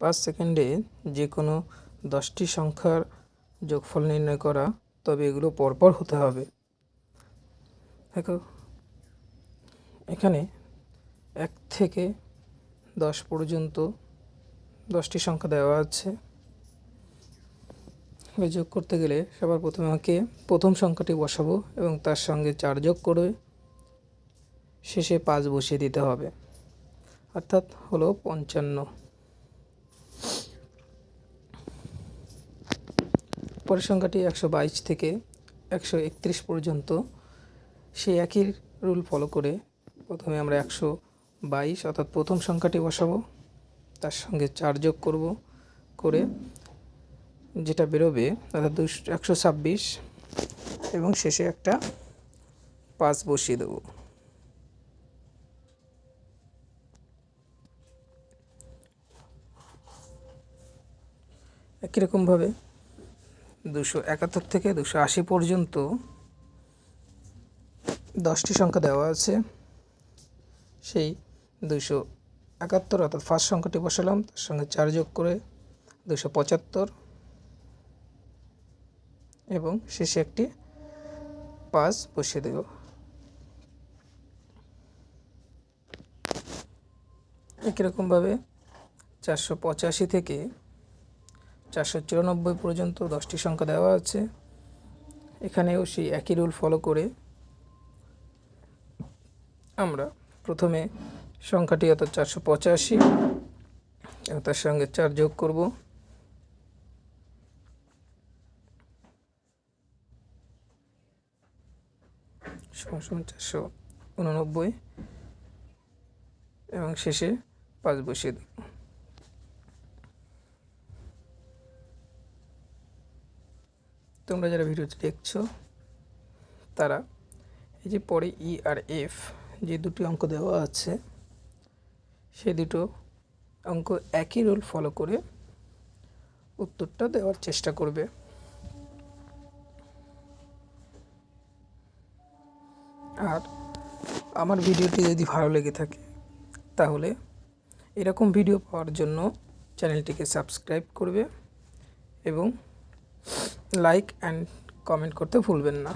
5 সেকেন্ডে যে কোনো 10টি সংখ্যার যোগফল নির্ণয় করা, তবে এগুলো পরপর হতে হবে। দেখো এখানে 1 থেকে 10 পর্যন্ত 10টি সংখ্যা দেওয়া আছে। যোগ করতে গেলে সবার প্রথমে আমাকে প্রথম সংখ্যাটি বসাবো এবং তার সঙ্গে 4 যোগ করে শেষে 5 বসিয়ে দিতে হবে, অর্থাৎ হলো 55। পরের সংখ্যাটি 122 থেকে 131 পর্যন্ত। সেই একই রুল ফলো করে প্রথমে আমরা 122 অর্থাৎ প্রথম সংখ্যাটি বসাবো, তার সঙ্গে 4 যোগ করব, করে যেটা বেরোবে অর্থাৎ 126 এবং শেষে একটা 5 বসিয়ে দেব। একই রকমভাবে 271 থেকে 280 পর্যন্ত 10টি সংখ্যা দেওয়া আছে। সেই 271 অর্থাৎ ফার্স্ট সংখ্যাটি বসালাম, তার সঙ্গে 4 যোগ করে 275 এবং শেষে একটি 5 বসিয়ে দেব। একই রকমভাবে 485 থেকে 494 পর্যন্ত 10টি সংখ্যা দেওয়া আছে। এখানেও সেই একই রুল ফলো করে আমরা প্রথমে সংখ্যাটি অর্থাৎ 485 এবং তার সঙ্গে 4 যোগ করব, সমান 489 এবং শেষে 5 বসিয়ে দেব। তোমরা যারা ভিডিওটি দেখছো তারা এই যে পরে ই আর এফ যে দুটি অঙ্ক দেওয়া আছে, সেই দুটো অঙ্ক একই রুল ফলো করে উত্তরটা দেওয়ার চেষ্টা করবে। আর আমার ভিডিওটি যদি ভালো লেগে থাকে তাহলে এরকম ভিডিও পাওয়ার জন্য চ্যানেলটিকে সাবস্ক্রাইব করবে এবং লাইক অ্যান্ড কমেন্ট করতে ভুলবেন না।